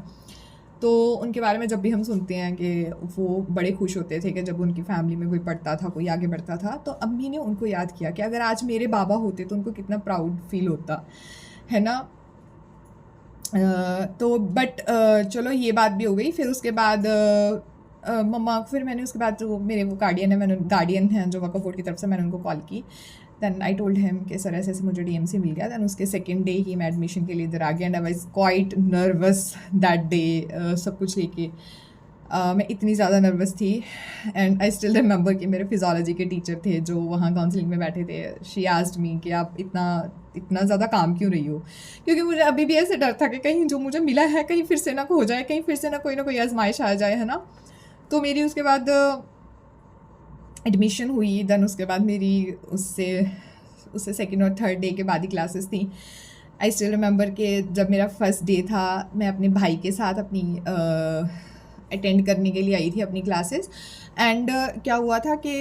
तो उनके बारे में जब भी हम सुनते हैं कि वो बड़े खुश होते थे कि जब उनकी फैमिली में कोई पढ़ता था, कोई आगे बढ़ता था। तो अम्मी ने उनको याद किया कि अगर आज मेरे बाबा होते तो उनको कितना प्राउड फील होता है ना। तो बट चलो ये बात भी हो गई। फिर उसके बाद मम्मा, फिर मैंने उसके बाद जो मेरे वो गार्डियन हैं जो वक्फ बोर्ड की तरफ से, मैंने उनको कॉल की। दैन आई टोल्ड हिम कि सर ऐसे ऐसे मुझे डीएमसी मिल गया। दैन उसके सेकेंड डे ही मैं एडमिशन के लिए इधर आ गया, and I was quite nervous that day. सब कुछ लेके मैं इतनी ज़्यादा नर्वस थी। एंड आई स्टिल रिमेंबर कि मेरे फिज़ोलॉजी के टीचर थे जो वहाँ काउंसलिंग में बैठे थे। शी आस्क्ड मी कि आप इतना ज़्यादा काम क्यों रही हो, क्योंकि मुझे अभी भी ऐसे डर था कि कहीं जो मुझे मिला है कहीं फिर से ना हो जाए, कहीं फिर से ना कोई आजमाइश आ जाए, है ना। तो मेरी उसके बाद एडमिशन हुई। दैन उसके बाद मेरी उससे सेकेंड और थर्ड डे के बाद ही क्लासेस थी। आई स्टिल रिमेंबर कि जब मेरा फर्स्ट डे था, मैं अपने भाई के साथ अपनी अटेंड करने के लिए आई थी अपनी क्लासेस। एंड क्या हुआ था कि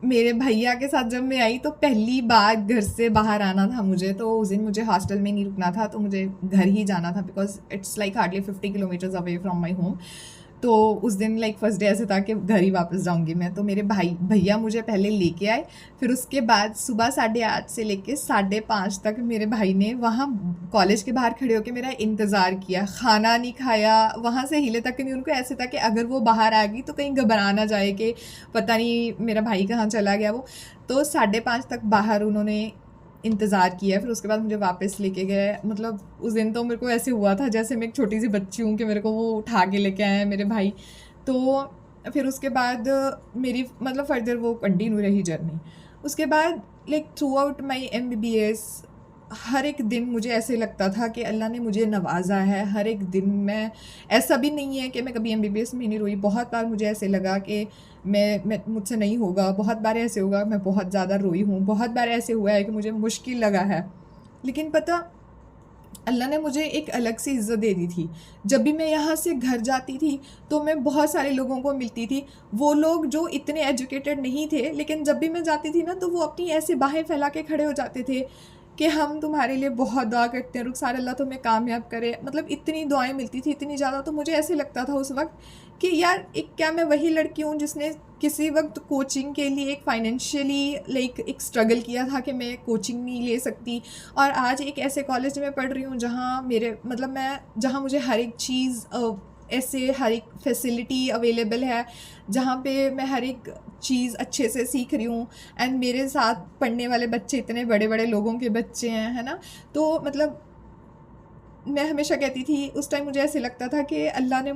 मेरे भैया के साथ जब मैं आई तो पहली बार घर से बाहर आना था मुझे। तो उस दिन मुझे हॉस्टल में नहीं रुकना था, तो मुझे घर ही जाना था, because it's like hardly 50 kilometres away from my home. तो उस दिन लाइक फर्स्ट डे ऐसे था कि घर ही वापस जाऊंगी मैं। तो मेरे भैया मुझे पहले लेके आए, फिर उसके बाद सुबह 8:30 से लेके 5:30 तक मेरे भाई ने वहाँ कॉलेज के बाहर खड़े होकर मेरा इंतज़ार किया। खाना नहीं खाया, वहाँ से हिले तक नहीं। उनको ऐसे था कि अगर वो बाहर आ गई तो कहीं घबरा ना जाए कि पता नहीं मेरा भाई कहाँ चला गया वो। तो 5:30 तक बाहर उन्होंने इंतज़ार किया। फिर उसके बाद मुझे वापस लेके गए। मतलब उस दिन तो मेरे को ऐसे हुआ था जैसे मैं एक छोटी सी बच्ची हूँ कि मेरे को वो उठा के लेके आए हैं मेरे भाई। तो फिर उसके बाद मेरी मतलब फर्दर वो कंटिन्यू रही जर्नी। उसके बाद लाइक थ्रू आउट माई MBBS हर एक दिन मुझे ऐसे लगता था कि अल्लाह ने मुझे नवाजा है। हर एक दिन मैं, ऐसा भी नहीं है कि मैं कभी MBBS में नहीं रोई। बहुत बार मुझे ऐसे लगा कि मैं मुझसे नहीं होगा, बहुत बार ऐसे होगा मैं बहुत ज़्यादा रोई हूँ, बहुत बार ऐसे हुआ है कि मुझे मुश्किल लगा है। लेकिन पता, अल्लाह ने मुझे एक अलग सी इज़्ज़त दे दी थी। जब भी मैं यहाँ से घर जाती थी तो मैं बहुत सारे लोगों को मिलती थी, वो लोग जो इतने एजुकेटेड नहीं थे, लेकिन जब भी मैं जाती थी ना तो वो अपनी ऐसे बाहें फैला के खड़े हो जाते थे कि हम तुम्हारे लिए बहुत दुआ करते हैं, रुखसार अल्लाह तुम्हें कामयाब करे। मतलब इतनी दुआएं मिलती थी, इतनी ज़्यादा। तो मुझे ऐसे लगता था उस वक्त कि यार क्या मैं वही लड़की हूँ जिसने किसी वक्त कोचिंग के लिए एक फाइनेंशियली लाइक एक स्ट्रगल किया था कि मैं कोचिंग नहीं ले सकती, और आज एक ऐसे कॉलेज में पढ़ रही हूँ जहाँ जहाँ मुझे हर एक चीज़ ऐसे हर एक फैसिलिटी अवेलेबल है, जहाँ पे मैं हर एक चीज़ अच्छे से सीख रही हूँ। एंड मेरे साथ पढ़ने वाले बच्चे इतने बड़े बड़े लोगों के बच्चे हैं, है ना। तो मतलब मैं हमेशा कहती थी, उस टाइम मुझे ऐसे लगता था कि अल्लाह ने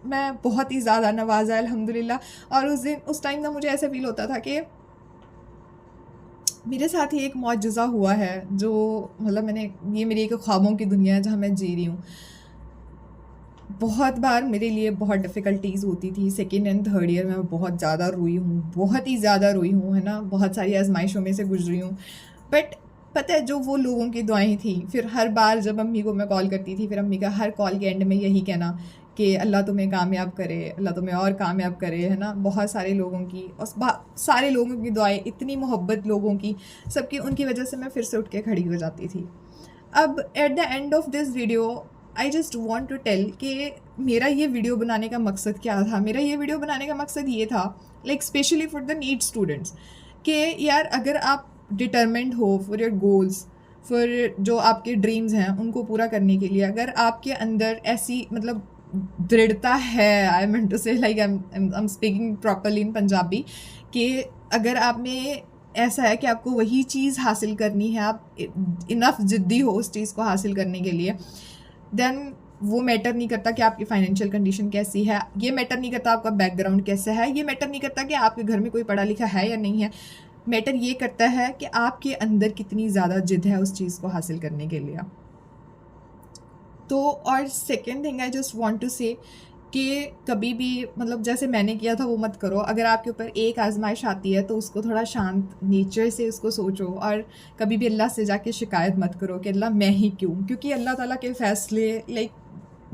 मैं बहुत ही ज़्यादा नवाजा है अल्हम्दुलिल्लाह। और उस टाइम ना मुझे ऐसा फ़ील होता था कि मेरे साथ ही एक मौजज़ा हुआ है, जो मतलब ये मेरी एक ख्वाबों की दुनिया है जहाँ मैं जी रही हूँ। बहुत बार मेरे लिए बहुत डिफ़िकल्टीज़ होती थी। सेकंड एंड थर्ड ईयर में मैं बहुत ज़्यादा रोई हूँ, बहुत ही ज़्यादा रोई हूँ, है ना? बहुत सारी आज़माइशों में से गुज़री हूँ। बट पता है जो वो लोगों की दुआएँ थी, फिर हर बार जब अम्मी को मैं कॉल करती थी, फिर अम्मी का हर कॉल के एंड में यही कहना कि अल्लाह तुम्हें कामयाब करे, अल्लाह तुम्हें और कामयाब करे, है ना? बहुत सारे लोगों की और सारे लोगों की दुआएँ, इतनी मोहब्बत लोगों की, सबकी, उनकी वजह से मैं फिर से उठ के खड़ी हो जाती थी। अब at the end of this video I just want to tell कि मेरा ये वीडियो बनाने का मकसद क्या था। मेरा ये वीडियो बनाने का मकसद ये था, like specially for the NEET students, कि यार अगर आप डिटर्मेंट हो फॉर योर गोल्स, फॉर जो आपके ड्रीम्स हैं उनको पूरा करने के लिए, अगर आपके अंदर ऐसी मतलब दृढ़ता है, आई मीन टू से like I am speaking properly in Punjabi, कि अगर आप में ऐसा है कि आपको वही चीज़ हासिल करनी है, आप इनफ ज़िद्दी हो उस चीज़ को हासिल करने के लिए, देन वो मैटर नहीं करता कि आपकी फाइनेंशियल कंडीशन कैसी है, ये मैटर नहीं करता आपका बैकग्राउंड कैसा है, ये मैटर नहीं करता कि आपके घर में कोई पढ़ा लिखा है या नहीं है। मैटर ये करता है कि आपके अंदर कितनी ज़्यादा जिद है उस चीज़ को हासिल करने के लिए। तो और second thing I just want to say कि कभी भी मतलब जैसे मैंने किया था वो मत करो। अगर आपके ऊपर एक आजमाइश आती है तो उसको थोड़ा शांत नेचर से उसको सोचो, और कभी भी अल्लाह से जाके शिकायत मत करो कि अल्लाह मैं ही क्यों, क्योंकि अल्लाह ताला के फ़ैसले लाइक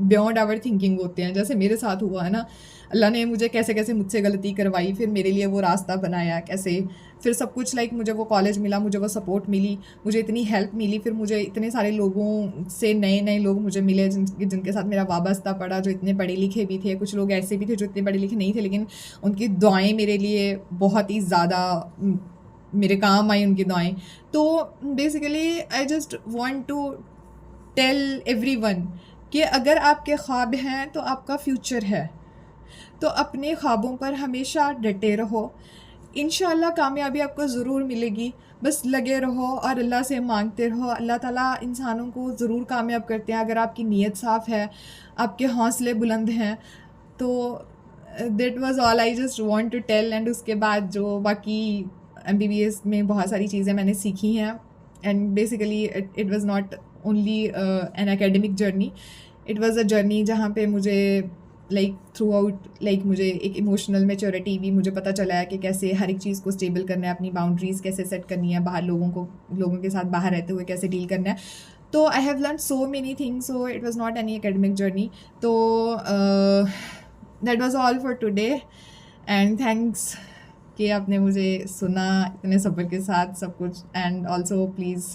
बियॉन्ड आवर थिंकिंग होते हैं। जैसे मेरे साथ हुआ है ना, अल्लाह ने मुझे कैसे कैसे मुझसे गलती करवाई, फिर मेरे लिए वो रास्ता बनाया कैसे, फिर सब कुछ लाइक मुझे वो कॉलेज मिला, मुझे वो सपोर्ट मिली, मुझे इतनी हेल्प मिली, फिर मुझे इतने सारे लोगों से नए नए लोग मुझे मिले जिनके साथ मेरा वाबस्ता पड़ा, जो इतने पढ़े लिखे भी थे, कुछ लोग ऐसे भी थे जो इतने पढ़े लिखे नहीं थे, लेकिन उनकी दुआएं मेरे लिए बहुत ही ज़्यादा मेरे काम आई, उनकी दुआएं। तो basically I just want to tell everyone कि अगर आपके ख्वाब हैं तो आपका फ्यूचर है, तो अपने ख्वाबों पर हमेशा डटे रहो। इंशाल्लाह कामयाबी आपको ज़रूर मिलेगी, बस लगे रहो और अल्लाह से मांगते रहो। अल्लाह ताला इंसानों को ज़रूर कामयाब करते हैं अगर आपकी नीयत साफ़ है, आपके हौसले बुलंद हैं। तो that was all I just want to tell. And उसके बाद जो बाकी एमबीबीएस में बहुत सारी चीज़ें मैंने सीखी हैं, and basically it was not only an academic journey, it was a journey जहाँ पे मुझे लाइक थ्रू आउट लाइक मुझे एक इमोशनल मैच्योरिटी भी मुझे पता चला है कि कैसे हर एक चीज़ को स्टेबल करना है, अपनी बाउंड्रीज़ कैसे सेट करनी है, बाहर लोगों के साथ बाहर रहते हुए कैसे डील करना है। तो I have learn so many things, so it was not any academic journey. तो that was all for today, and thanks कि आपने मुझे सुना इतने सब्र के साथ सब कुछ। And also please